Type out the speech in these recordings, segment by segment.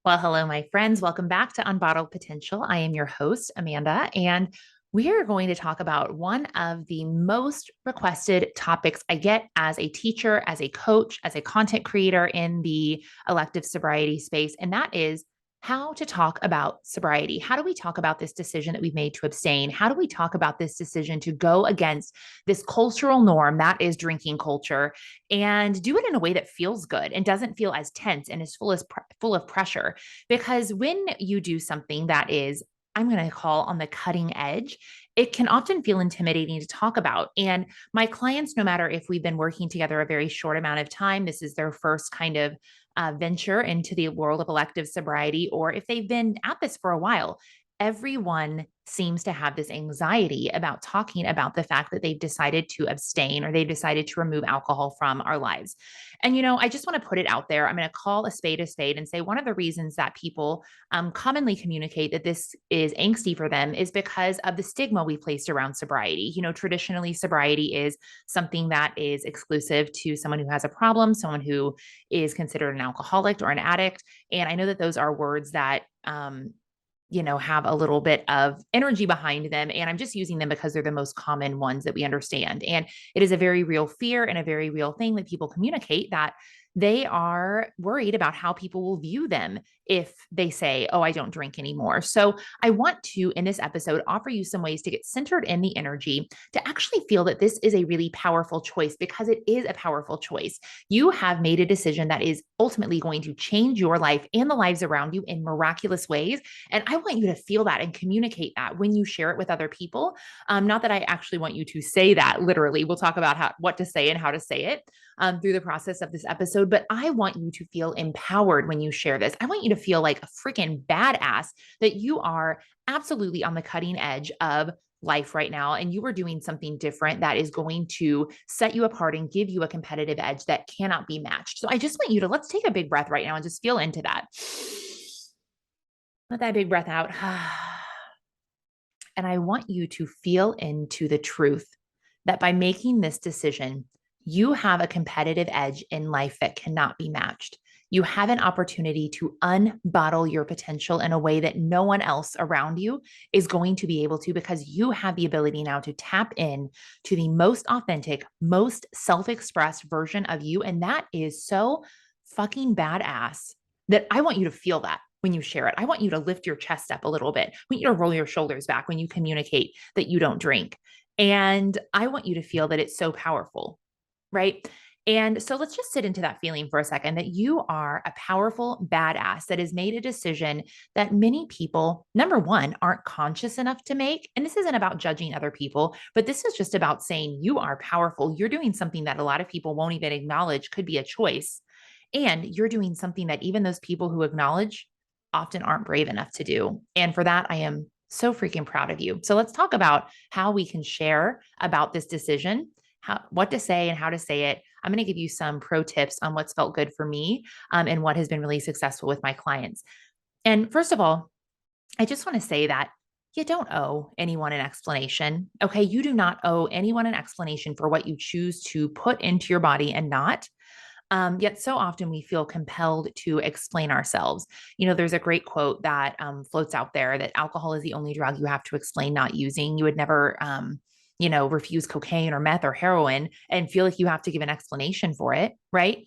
Well, hello, my friends. Welcome back to Unbottled Potential. I am your host, Amanda, and we are going to talk about one of the most requested topics I get as a teacher, as a coach, as a content creator in the elective sobriety space, and that is how to talk about sobriety. How do we talk about this decision that we've made to abstain? How do we talk about this decision to go against this cultural norm that is drinking culture and do it in a way that feels good and doesn't feel as tense and is full of pressure? Because when you do something that is, I'm going to call on the cutting edge, it can often feel intimidating to talk about. And my clients, no matter if we've been working together a very short amount of time, this is their first kind of venture into the world of elective sobriety, or if they've been at this for a while, everyone seems to have this anxiety about talking about the fact that they've decided to abstain or they've decided to remove alcohol from our lives. And, I just want to put it out there. I'm going to call a spade and say one of the reasons that people commonly communicate that this is angsty for them is because of the stigma we placed around sobriety. Traditionally, sobriety is something that is exclusive to someone who has a problem, someone who is considered an alcoholic or an addict. And I know that those are words that, have a little bit of energy behind them. And I'm just using them because they're the most common ones that we understand. And it is a very real fear and a very real thing that people communicate, that they are worried about how people will view them if they say, oh, I don't drink anymore. So I want to, in this episode, offer you some ways to get centered in the energy to actually feel that this is a really powerful choice, because it is a powerful choice. You have made a decision that is ultimately going to change your life and the lives around you in miraculous ways. And I want you to feel that and communicate that when you share it with other people. Not that I actually want you to say that literally. We'll talk about what to say and how to say it through the process of this episode. But I want you to feel empowered when you share this. I want you to feel like a freaking badass that you are absolutely on the cutting edge of life right now, and you are doing something different that is going to set you apart and give you a competitive edge that cannot be matched. So I just want you to, let's take a big breath right now and just feel into that. Let that big breath out. And I want you to feel into the truth that by making this decision, you have a competitive edge in life that cannot be matched. You have an opportunity to unbottle your potential in a way that no one else around you is going to be able to, because you have the ability now to tap in to the most authentic, most self-expressed version of you. And that is so fucking badass that I want you to feel that when you share it. I want you to lift your chest up a little bit. I want you to roll your shoulders back when you communicate that you don't drink. And I want you to feel that it's so powerful, right? And so let's just sit into that feeling for a second, that you are a powerful badass that has made a decision that many people, number one, aren't conscious enough to make. And this isn't about judging other people, but this is just about saying you are powerful. You're doing something that a lot of people won't even acknowledge could be a choice. And you're doing something that even those people who acknowledge often aren't brave enough to do. And for that, I am so freaking proud of you. So let's talk about how we can share about this decision, what to say and how to say it. I'm going to give you some pro tips on what's felt good for me and what has been really successful with my clients. And first of all, I just want to say that you don't owe anyone an explanation. Okay. You do not owe anyone an explanation for what you choose to put into your body and not. Yet so often we feel compelled to explain ourselves. There's a great quote that floats out there that alcohol is the only drug you have to explain not using. You would never, refuse cocaine or meth or heroin and feel like you have to give an explanation for it, right?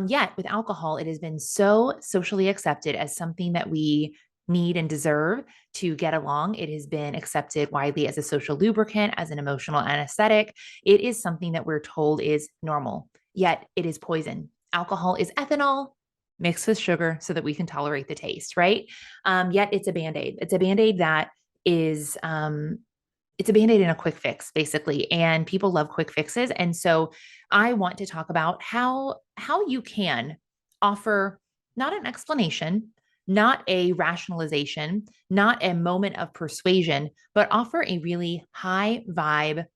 Yet with alcohol, it has been so socially accepted as something that we need and deserve to get along. It has been accepted widely as a social lubricant, as an emotional anesthetic. It is something that we're told is normal. Yet it is poison. Alcohol is ethanol mixed with sugar so that we can tolerate the taste, right? Yet it's a Band-Aid. It's a Band-Aid that is, it's a Band-Aid and a quick fix, basically. And people love quick fixes. And so I want to talk about how you can offer not an explanation, not a rationalization, not a moment of persuasion, but offer a really high vibe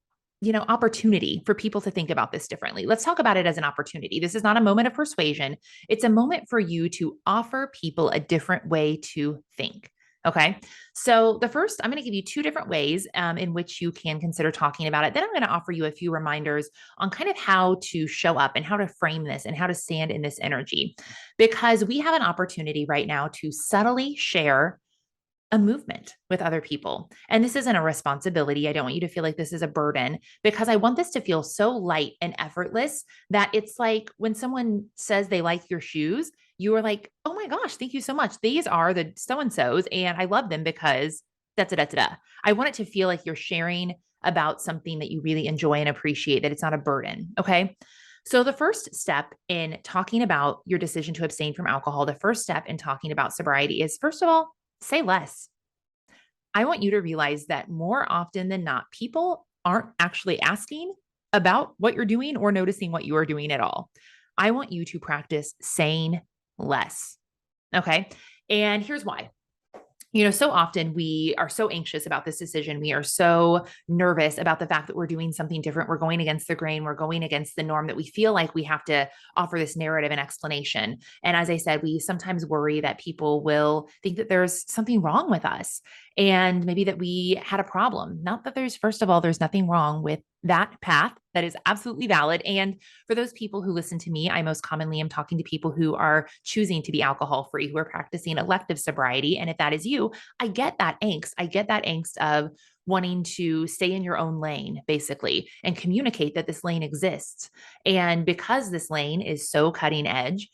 opportunity for people to think about this differently. Let's talk about it as an opportunity. This is not a moment of persuasion. It's a moment for you to offer people a different way to think. Okay. So the first, I'm going to give you two different ways in which you can consider talking about it. Then I'm going to offer you a few reminders on kind of how to show up and how to frame this and how to stand in this energy, because we have an opportunity right now to subtly share a movement with other people. And this isn't a responsibility. I don't want you to feel like this is a burden, because I want this to feel so light and effortless that it's like when someone says they like your shoes, you are like, oh my gosh, thank you so much. These are the so and so's, and I love them because da da da da. I want it to feel like you're sharing about something that you really enjoy and appreciate, that it's not a burden. Okay. So, the first step in talking about your decision to abstain from alcohol, the first step in talking about sobriety is, first of all, say less. I want you to realize that more often than not, people aren't actually asking about what you're doing or noticing what you are doing at all. I want you to practice saying less. Okay. And here's why. So often we are so anxious about this decision. We are so nervous about the fact that we're doing something different. We're going against the grain. We're going against the norm, that we feel like we have to offer this narrative and explanation. And as I said, we sometimes worry that people will think that there's something wrong with us, and maybe that we had a problem. Not that first of all, there's nothing wrong with that path. That is absolutely valid. And for those people who listen to me, I most commonly am talking to people who are choosing to be alcohol free, who are practicing elective sobriety. And if that is you, I get that angst. I get that angst of wanting to stay in your own lane, basically, and communicate that this lane exists. And because this lane is so cutting edge,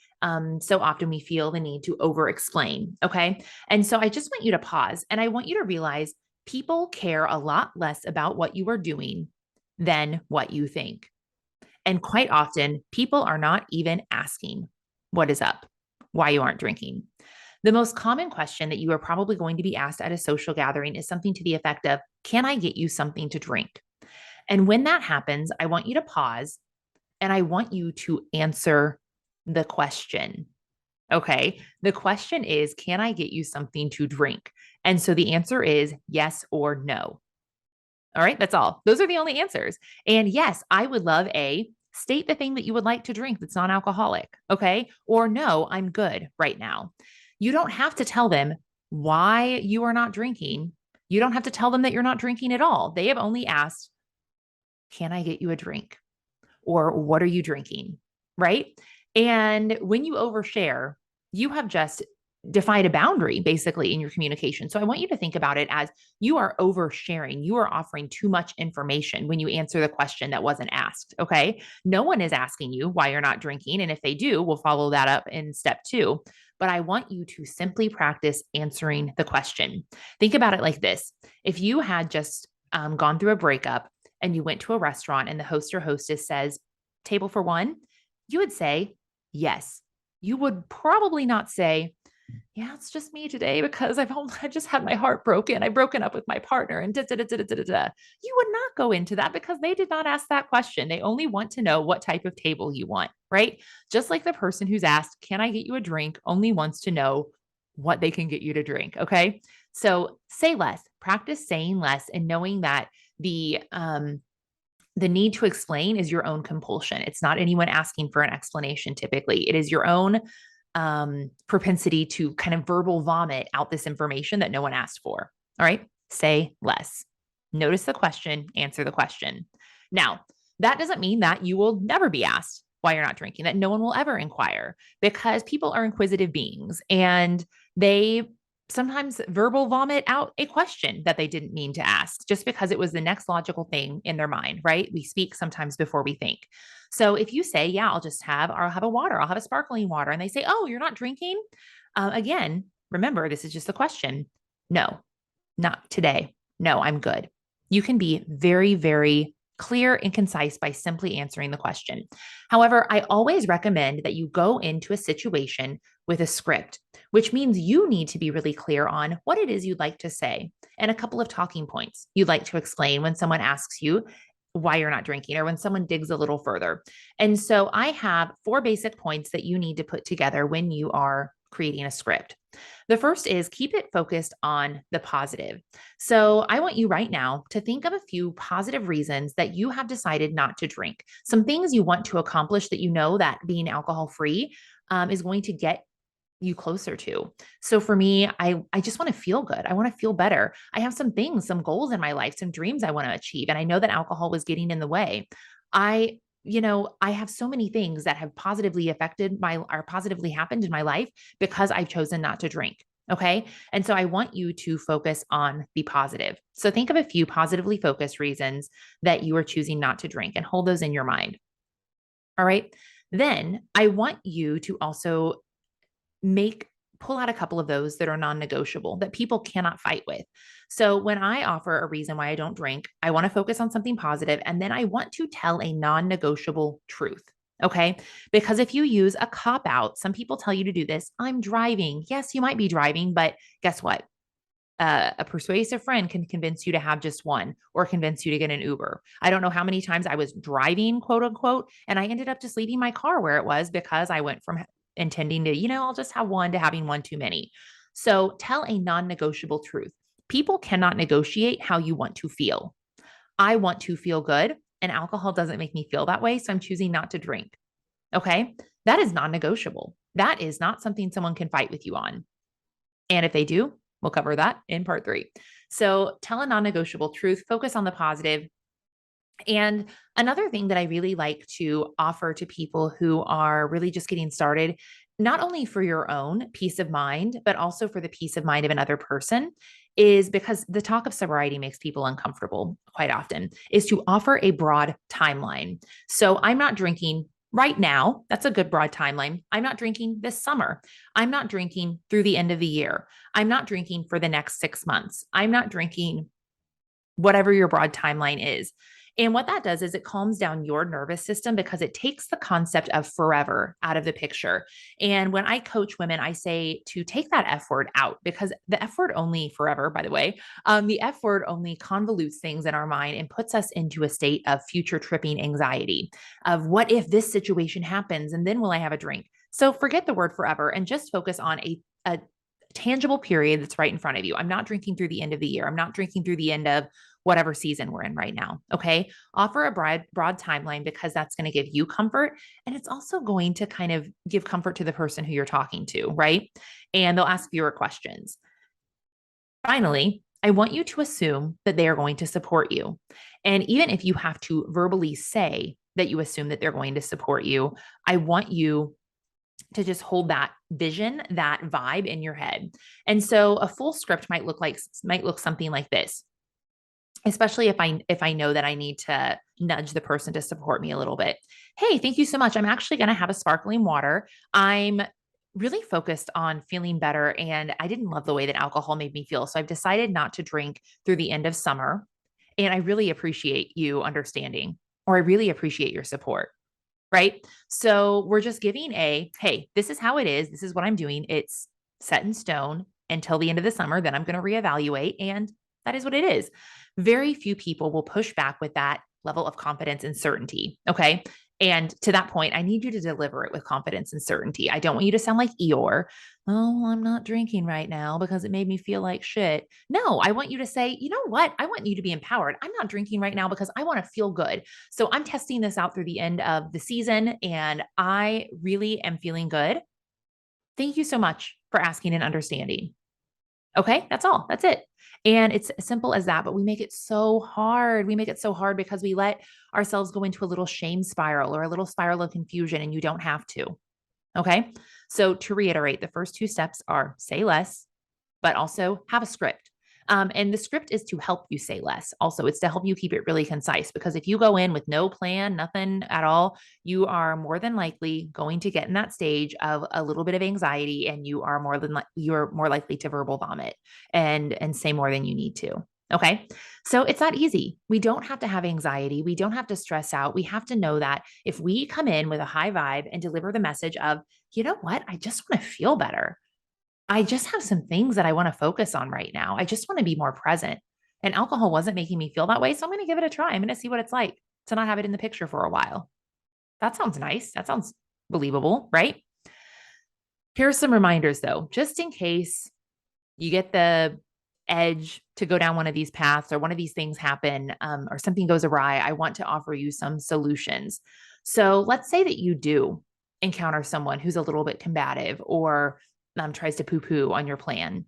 so often we feel the need to over explain. Okay. And so I just want you to pause, and I want you to realize people care a lot less about what you are doing than what you think. And quite often, people are not even asking what is up, why you aren't drinking. The most common question that you are probably going to be asked at a social gathering is something to the effect of, can I get you something to drink? And when that happens, I want you to pause and I want you to answer the question. Okay. The question is, can I get you something to drink? And so the answer is yes or no. All right. That's all. Those are the only answers. And yes, I would love state the thing that you would like to drink that's non-alcoholic. Okay. Or no, I'm good right now. You don't have to tell them why you are not drinking. You don't have to tell them that you're not drinking at all. They have only asked, can I get you a drink? Or what are you drinking? Right. And when you overshare, you have just defined a boundary basically in your communication. So I want you to think about it as you are oversharing. You are offering too much information when you answer the question that wasn't asked. Okay. No one is asking you why you're not drinking. And if they do, we'll follow that up in step 2. But I want you to simply practice answering the question. Think about it like this. If you had just gone through a breakup and you went to a restaurant and the host or hostess says, table for one, you would say, yes. You would probably not say, yeah, it's just me today because I just had my heart broken. I've broken up with my partner and da, da, da, da, da, da, da. You would not go into that because they did not ask that question. They only want to know what type of table you want, right? Just like the person who's asked, can I get you a drink, only wants to know what they can get you to drink. Okay. So say less, practice saying less, and knowing that the need to explain is your own compulsion. It's not anyone asking for an explanation. Typically, it is your own propensity to kind of verbal vomit out this information that no one asked for. All right. Say less. Notice the question, answer the question. Now, that doesn't mean that you will never be asked why you're not drinking, that no one will ever inquire, because people are inquisitive beings and they sometimes verbal vomit out a question that they didn't mean to ask just because it was the next logical thing in their mind, right? We speak sometimes before we think. So if you say, yeah, I'll have a water, I'll have a sparkling water, and they say, oh, you're not drinking? Again, remember, this is just a question. No, not today. No, I'm good. You can be very, very clear and concise by simply answering the question. However, I always recommend that you go into a situation with a script, which means you need to be really clear on what it is you'd like to say and a couple of talking points you'd like to explain when someone asks you why you're not drinking or when someone digs a little further. And so I have 4 basic points that you need to put together when you are creating a script. The first is keep it focused on the positive. So I want you right now to think of a few positive reasons that you have decided not to drink, some things you want to accomplish that you know that being alcohol free is going to get you closer to. So for me, I just want to feel good. I want to feel better. I have some things, some goals in my life, some dreams I want to achieve. And I know that alcohol was getting in the way. I have so many things that have positively affected my or positively happened in my life because I've chosen not to drink. Okay. And so I want you to focus on the positive. So think of a few positively focused reasons that you are choosing not to drink and hold those in your mind. All right. Then I want you to also make pull out a couple of those that are non-negotiable that people cannot fight with. So when I offer a reason why I don't drink, I want to focus on something positive and then I want to tell a non-negotiable truth. Okay? Because if you use a cop out, some people tell you to do this. I'm driving. Yes, you might be driving, but guess what? A persuasive friend can convince you to have just one or convince you to get an Uber. I don't know how many times I was driving, quote unquote, and I ended up just leaving my car where it was because I went from intending to, I'll just have one to having one too many. So tell a non negotiable truth. People cannot negotiate how you want to feel. I want to feel good, and alcohol doesn't make me feel that way. So I'm choosing not to drink. Okay. That is non negotiable. That is not something someone can fight with you on. And if they do, we'll cover that in part 3. So tell a non-negotiable truth, focus on the positive. And another thing that I really like to offer to people who are really just getting started, not only for your own peace of mind, but also for the peace of mind of another person, is because the talk of sobriety makes people uncomfortable quite often, is to offer a broad timeline. So I'm not drinking right now. That's a good broad timeline. I'm not drinking this summer. I'm not drinking through the end of the year. I'm not drinking for the next 6 months. I'm not drinking whatever your broad timeline is. And what that does is it calms down your nervous system because it takes the concept of forever out of the picture. And when I coach women, I say to take that F word out because the F word only forever, by the way, the F word only convolutes things in our mind and puts us into a state of future tripping anxiety of what if this situation happens and then will I have a drink? So forget the word forever and just focus on a tangible period that's right in front of you. I'm not drinking through the end of the year. I'm not drinking through the end of whatever season we're in right now. Okay. Offer a broad timeline because that's going to give you comfort. And it's also going to kind of give comfort to the person who you're talking to. Right. And they'll ask fewer questions. Finally, I want you to assume that they are going to support you. And even if you have to verbally say that you assume that they're going to support you, I want you to just hold that vision, that vibe in your head. And so a full script might look something like this. Especially if I know that I need to nudge the person to support me a little bit. Hey, thank you so much. I'm actually going to have a sparkling water. I'm really focused on feeling better and I didn't love the way that alcohol made me feel. So I've decided not to drink through the end of summer. And I really appreciate you understanding, or I really appreciate your support. Right. So we're just giving hey, this is how it is. This is what I'm doing. It's set in stone until the end of the summer. Then I'm going to reevaluate. And that is what it is. Very few people will push back with that level of confidence and certainty. Okay. And to that point, I need you to deliver it with confidence and certainty. I don't want you to sound like Eeyore. Oh, I'm not drinking right now because it made me feel like shit. No, I want you to say, you know what? I want you to be empowered. I'm not drinking right now because I want to feel good. So I'm testing this out through the end of the season and I really am feeling good. Thank you so much for asking and understanding. Okay, that's all. That's it. And it's as simple as that, but we make it so hard. We make it so hard because we let ourselves go into a little shame spiral or a little spiral of confusion, and you don't have to. Okay. So to reiterate, the first 2 steps are say less, but also have a script. And the script is to help you say less. Also, it's to help you keep it really concise because if you go in with no plan, nothing at all, you are more than likely going to get in that stage of a little bit of anxiety, and you're more likely to verbal vomit and say more than you need to. Okay. So it's not easy. We don't have to have anxiety. We don't have to stress out. We have to know that if we come in with a high vibe and deliver the message of, you know what, I just want to feel better. I just have some things that I want to focus on right now. I just want to be more present. And alcohol wasn't making me feel that way. So I'm going to give it a try. I'm going to see what it's like to not have it in the picture for a while. That sounds nice. That sounds believable, right? Here's some reminders though, just in case you get the edge to go down one of these paths or one of these things happen or something goes awry. I want to offer you some solutions. So let's say that you do encounter someone who's a little bit combative or tries to poo-poo on your plan.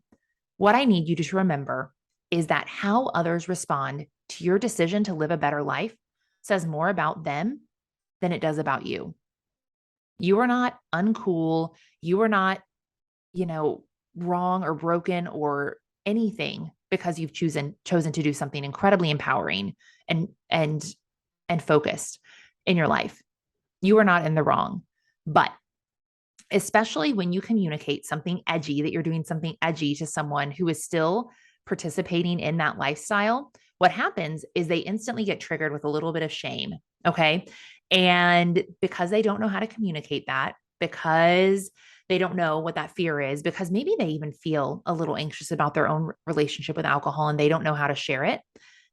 What I need you to remember is that how others respond to your decision to live a better life says more about them than it does about you. You are not uncool. You are not, you know, wrong or broken or anything because you've chosen to do something incredibly empowering and and and focused in your life. You are not in the wrong. But especially when you communicate something edgy, that you're doing something edgy to someone who is still participating in that lifestyle, what happens is they instantly get triggered with a little bit of shame. Okay. And because they don't know how to communicate that, because they don't know what that fear is, because maybe they even feel a little anxious about their own relationship with alcohol and they don't know how to share it,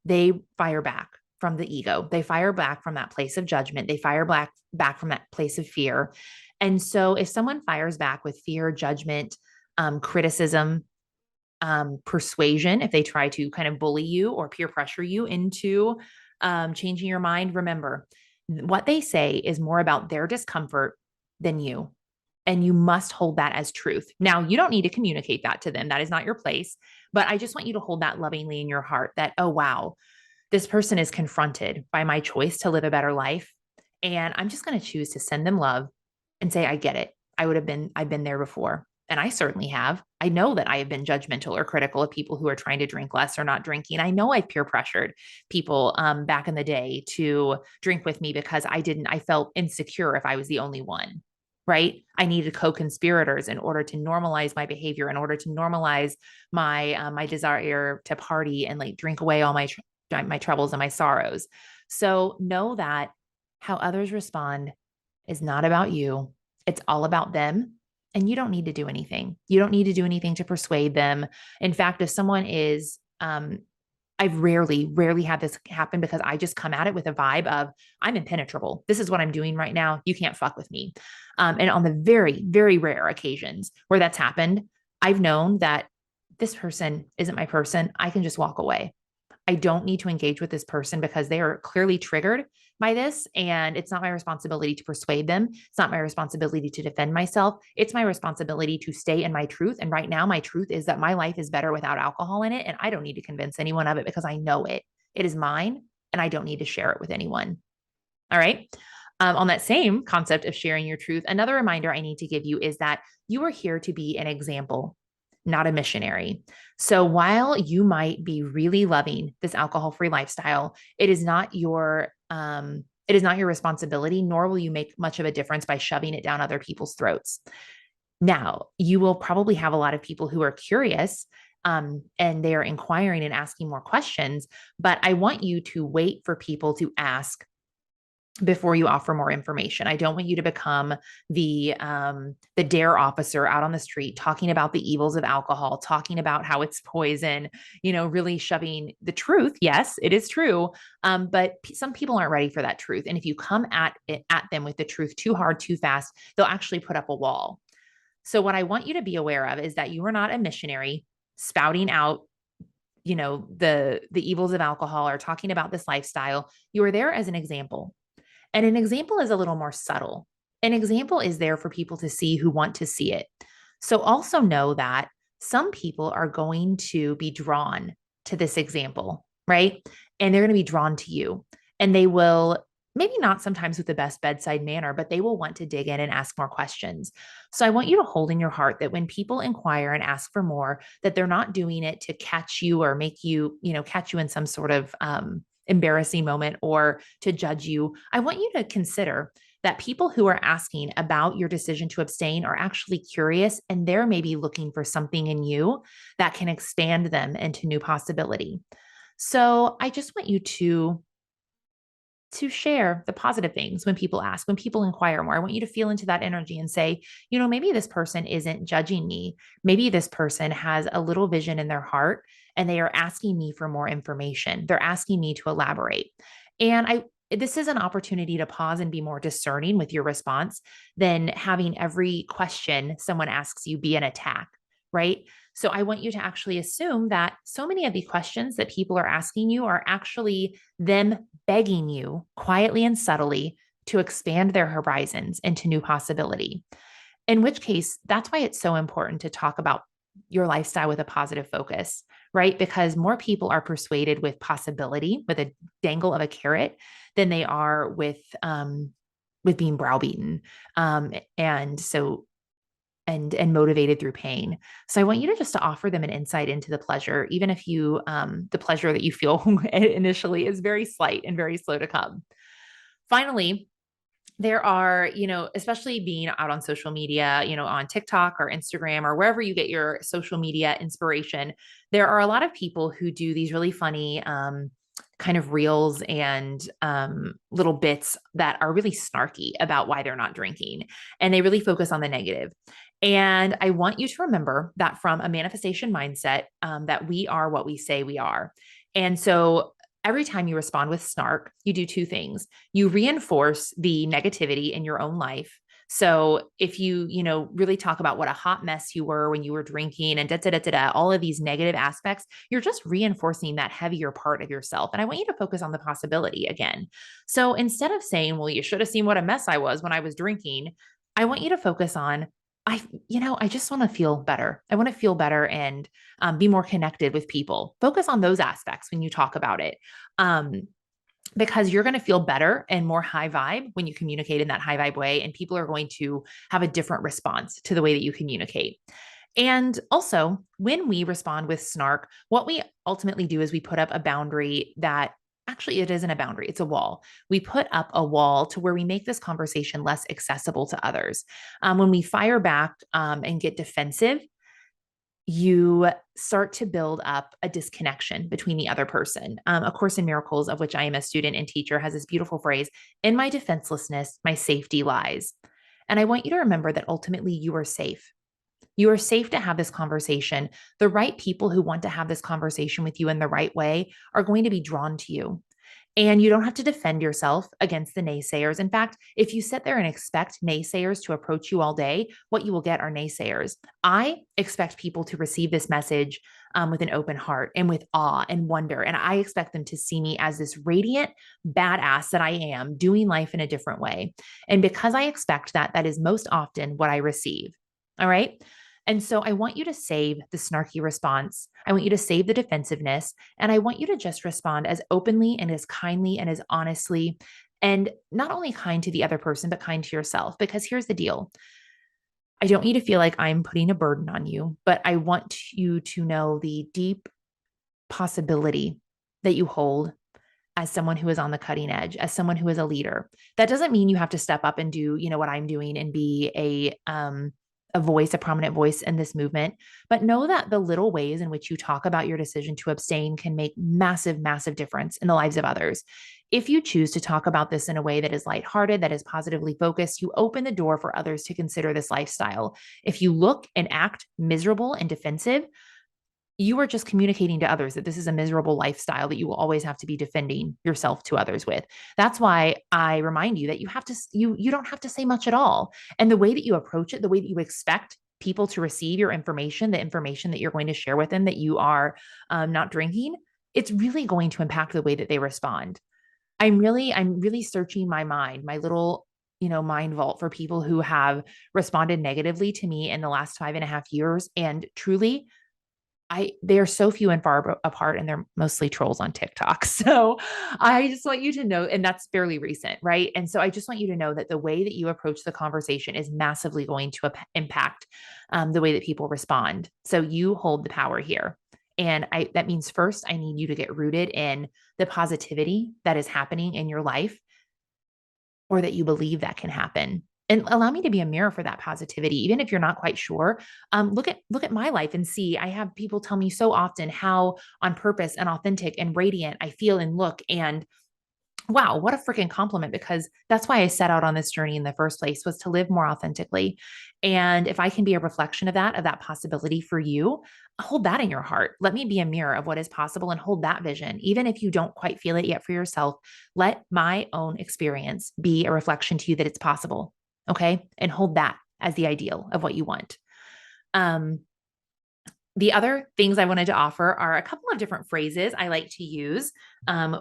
they fire back from the ego. They fire back from that place of judgment. They fire back from that place of fear. And so if someone fires back with fear, judgment, criticism, persuasion, if they try to kind of bully you or peer pressure you into changing your mind, remember what they say is more about their discomfort than you. And you must hold that as truth. Now, you don't need to communicate that to them. That is not your place. But I just want you to hold that lovingly in your heart that, oh, wow, this person is confronted by my choice to live a better life. And I'm just going to choose to send them love and say, I get it. I've been there before. And I certainly have. I know that I have been judgmental or critical of people who are trying to drink less or not drinking. I know I've peer pressured people back in the day to drink with me because I felt insecure if I was the only one, right? I needed co-conspirators in order to normalize my behavior, in order to normalize my desire to party and like drink away all my troubles and my sorrows. So know that how others respond is not about you. It's all about them. And you don't need to do anything. You don't need to do anything to persuade them. In fact, if someone is, I've rarely had this happen because I just come at it with a vibe of, I'm impenetrable. This is what I'm doing right now. You can't fuck with me. And on the very, very rare occasions where that's happened, I've known that this person isn't my person. I can just walk away. I don't need to engage with this person because they are clearly triggered by this. And it's not my responsibility to persuade them. It's not my responsibility to defend myself. It's my responsibility to stay in my truth. And right now, my truth is that my life is better without alcohol in it. And I don't need to convince anyone of it because I know it. It is mine and I don't need to share it with anyone. All right. On that same concept of sharing your truth, another reminder I need to give you is that you are here to be an example, not a missionary. So while you might be really loving this alcohol-free lifestyle, it is not your responsibility, nor will you make much of a difference by shoving it down other people's throats. Now, you will probably have a lot of people who are curious and they are inquiring and asking more questions, but I want you to wait for people to ask before you offer more information. I don't want you to become the dare officer out on the street talking about the evils of alcohol, talking about how it's poison, really shoving the truth. Yes, it is true. But some people aren't ready for that truth. And if you come at them with the truth too hard, too fast, they'll actually put up a wall. So what I want you to be aware of is that you are not a missionary spouting out the evils of alcohol or talking about this lifestyle. You are there as an example. And an example is a little more subtle. An example is there for people to see who want to see it. So also know that some people are going to be drawn to this example, right? And they're going to be drawn to you. And they will, maybe not sometimes with the best bedside manner, but they will want to dig in and ask more questions. So I want you to hold in your heart that when people inquire and ask for more, that they're not doing it to catch you or make you, catch you in some sort of embarrassing moment or to judge you. I want you to consider that people who are asking about your decision to abstain are actually curious and they're maybe looking for something in you that can expand them into new possibility. So I just want you to share the positive things when people ask, when people inquire more. I want you to feel into that energy and say, maybe this person isn't judging me. Maybe this person has a little vision in their heart and they are asking me for more information. They're asking me to elaborate. And this is an opportunity to pause and be more discerning with your response than having every question someone asks you be an attack, right? So I want you to actually assume that so many of the questions that people are asking you are actually them begging you quietly and subtly to expand their horizons into new possibility. In which case, that's why it's so important to talk about your lifestyle with a positive focus, right? Because more people are persuaded with possibility, with a dangle of a carrot, than they are with being browbeaten. And so and motivated through pain. So I want you to just to offer them an insight into the pleasure, even if you the pleasure that you feel initially is very slight and very slow to come. Finally, there are, especially being out on social media, on TikTok or Instagram or wherever you get your social media inspiration, there are a lot of people who do these really funny kind of reels and little bits that are really snarky about why they're not drinking. And they really focus on the negative. And I want you to remember that from a manifestation mindset, that we are what we say we are. And so every time you respond with snark, you do two things. You reinforce the negativity in your own life. So if you, really talk about what a hot mess you were when you were drinking and all of these negative aspects, you're just reinforcing that heavier part of yourself. And I want you to focus on the possibility again. So instead of saying, well, you should have seen what a mess I was when I was drinking, I want you to focus on, I just want to feel better. I want to feel better and be more connected with people. Focus on those aspects when you talk about it. Because you're going to feel better and more high vibe when you communicate in that high vibe way. And people are going to have a different response to the way that you communicate. And also, when we respond with snark, what we ultimately do is we put up a boundary that actually it isn't a boundary, it's a wall. We put up a wall to where we make this conversation less accessible to others. When we fire back and get defensive, you start to build up a disconnection between the other person. A Course in Miracles, of which I am a student and teacher, has this beautiful phrase, in my defenselessness, my safety lies. And I want you to remember that ultimately you are safe. You are safe to have this conversation. The right people who want to have this conversation with you in the right way are going to be drawn to you. And you don't have to defend yourself against the naysayers. In fact, if you sit there and expect naysayers to approach you all day, what you will get are naysayers. I expect people to receive this message with an open heart and with awe and wonder. And I expect them to see me as this radiant badass that I am, doing life in a different way. And because I expect that, that is most often what I receive. All right. And so I want you to save the snarky response. I want you to save the defensiveness. And I want you to just respond as openly and as kindly and as honestly, and not only kind to the other person, but kind to yourself. Because here's the deal. I don't want you to feel like I'm putting a burden on you, but I want you to know the deep possibility that you hold as someone who is on the cutting edge, as someone who is a leader. That doesn't mean you have to step up and do, what I'm doing and be a voice, a prominent voice in this movement, but know that the little ways in which you talk about your decision to abstain can make massive, massive difference in the lives of others. If you choose to talk about this in a way that is lighthearted, that is positively focused, you open the door for others to consider this lifestyle. If you look and act miserable and defensive, you are just communicating to others that this is a miserable lifestyle that you will always have to be defending yourself to others with. That's why I remind you that you don't have to say much at all. And the way that you approach it, the way that you expect people to receive your information, the information that you're going to share with them that you are not drinking, it's really going to impact the way that they respond. I'm really searching my mind, my little mind vault for people who have responded negatively to me in the last 5.5 years. And truly, they are so few and far apart, and they're mostly trolls on TikTok. So I just want you to know, and that's fairly recent, right? And so I just want you to know that the way that you approach the conversation is massively going to impact the way that people respond. So you hold the power here. And that means first, I need you to get rooted in the positivity that is happening in your life, or that you believe that can happen. And allow me to be a mirror for that positivity. Even if you're not quite sure, look at my life and see. I have people tell me so often how on purpose and authentic and radiant I feel and look. And wow, what a freaking compliment, because that's why I set out on this journey in the first place, was to live more authentically. And if I can be a reflection of that possibility for you, hold that in your heart. Let me be a mirror of what is possible and hold that vision. Even if you don't quite feel it yet for yourself, let my own experience be a reflection to you that it's possible. Okay. And hold that as the ideal of what you want. The other things I wanted to offer are a couple of different phrases I like to use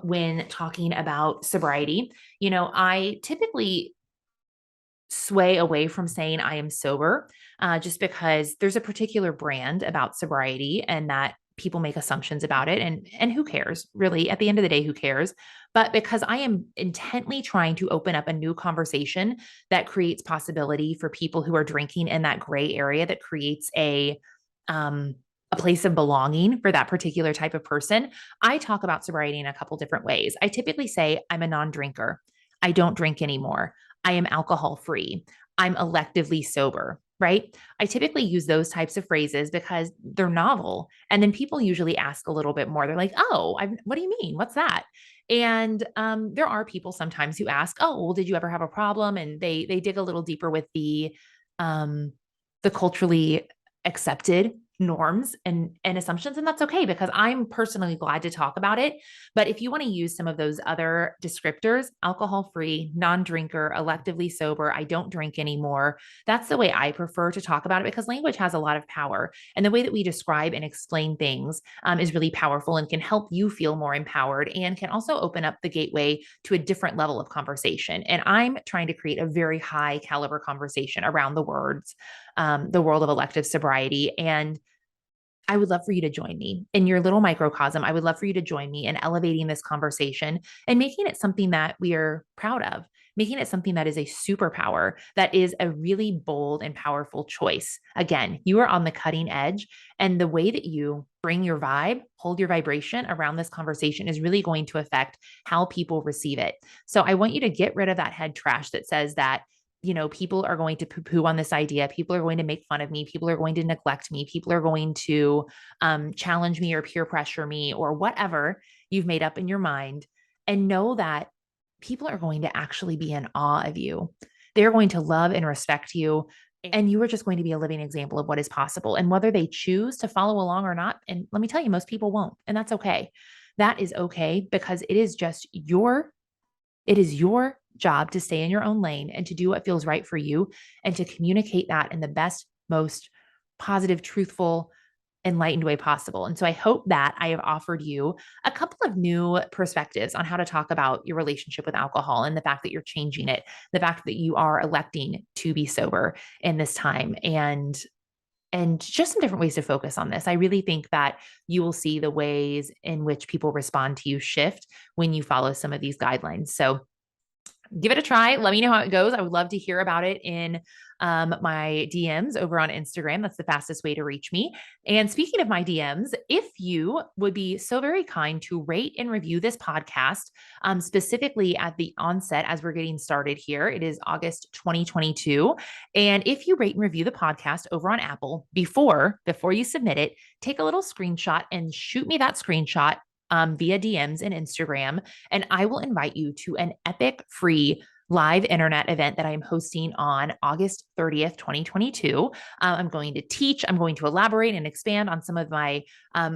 when talking about sobriety. I typically sway away from saying I am sober, just because there's a particular brand about sobriety and that people make assumptions about it. And who cares? Really, at the end of the day, who cares? But because I am intently trying to open up a new conversation that creates possibility for people who are drinking in that gray area, that creates a place of belonging for that particular type of person. I talk about sobriety in a couple different ways. I typically say I'm a non-drinker. I don't drink anymore. I am alcohol free. I'm electively sober, right? I typically use those types of phrases because they're novel. And then people usually ask a little bit more. They're like, oh, what do you mean? What's that? And there are people sometimes who ask, oh, well, did you ever have a problem? And they dig a little deeper with um, the culturally accepted norms and assumptions, and that's okay because I'm personally glad to talk about it. But if you want to use some of those other descriptors, alcohol free, non-drinker, electively sober, I don't drink anymore, that's the way I prefer to talk about it, because language has a lot of power, and the way that we describe and explain things is really powerful and can help you feel more empowered, and can also open up the gateway to a different level of conversation. And I'm trying to create a very high caliber conversation around the world of elective sobriety. And I would love for you to join me in your little microcosm. I would love for you to join me in elevating this conversation and making it something that we are proud of, making it something that is a superpower, that is a really bold and powerful choice. Again, you are on the cutting edge, and the way that you bring your vibe, hold your vibration around this conversation is really going to affect how people receive it. So I want you to get rid of that head trash that says that people are going to poo-poo on this idea. People are going to make fun of me. People are going to neglect me. People are going to challenge me or peer pressure me or whatever you've made up in your mind. And know that people are going to actually be in awe of you. They're going to love and respect you. And you are just going to be a living example of what is possible. And whether they choose to follow along or not, and let me tell you, most people won't. And that's okay. That is okay, because it is your job to stay in your own lane and to do what feels right for you, and to communicate that in the best, most positive, truthful, enlightened way possible. And so I hope that I have offered you a couple of new perspectives on how to talk about your relationship with alcohol, and the fact that you're changing it, the fact that you are electing to be sober in this time, and just some different ways to focus on this. I really think that you will see the ways in which people respond to you shift when you follow some of these guidelines. So give it a try. Let me know how it goes. I would love to hear about it in my DMs over on Instagram. That's the fastest way to reach me. And speaking of my DMs, if you would be so very kind to rate and review this podcast, specifically at the onset as we're getting started here, it is August 2022. And if you rate and review the podcast over on Apple before you submit it, take a little screenshot and shoot me that screenshot via DMs and Instagram, and I will invite you to an epic free live internet event that I'm hosting on August 30th, 2022. I'm going to teach, I'm going to elaborate and expand on some of my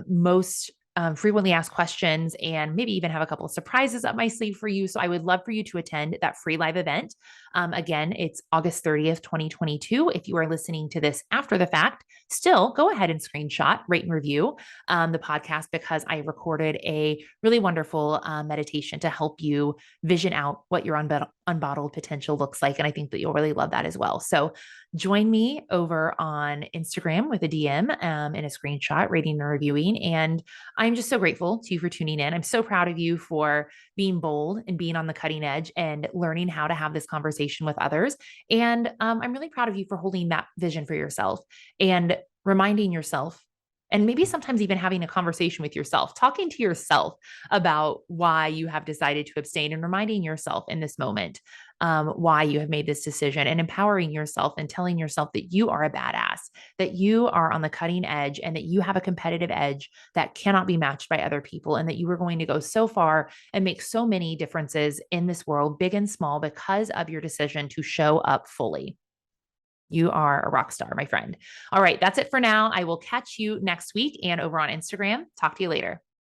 most frequently asked questions, and maybe even have a couple of surprises up my sleeve for you. So I would love for you to attend that free live event. Again, it's August 30th, 2022. If you are listening to this after the fact, still go ahead and screenshot, rate and review the podcast, because I recorded a really wonderful meditation to help you vision out what your unbottled potential looks like. And I think that you'll really love that as well. So join me over on Instagram with a DM and a screenshot, rating and reviewing. And I'm just so grateful to you for tuning in. I'm so proud of you for being bold and being on the cutting edge and learning how to have this conversation with others. And I'm really proud of you for holding that vision for yourself and reminding yourself, and maybe sometimes even having a conversation with yourself, talking to yourself about why you have decided to abstain, and reminding yourself in this moment why you have made this decision, and empowering yourself and telling yourself that you are a badass, that you are on the cutting edge, and that you have a competitive edge that cannot be matched by other people, and that you are going to go so far and make so many differences in this world, big and small, because of your decision to show up fully. You are a rock star, my friend. All right, that's it for now. I will catch you next week and over on Instagram. Talk to you later.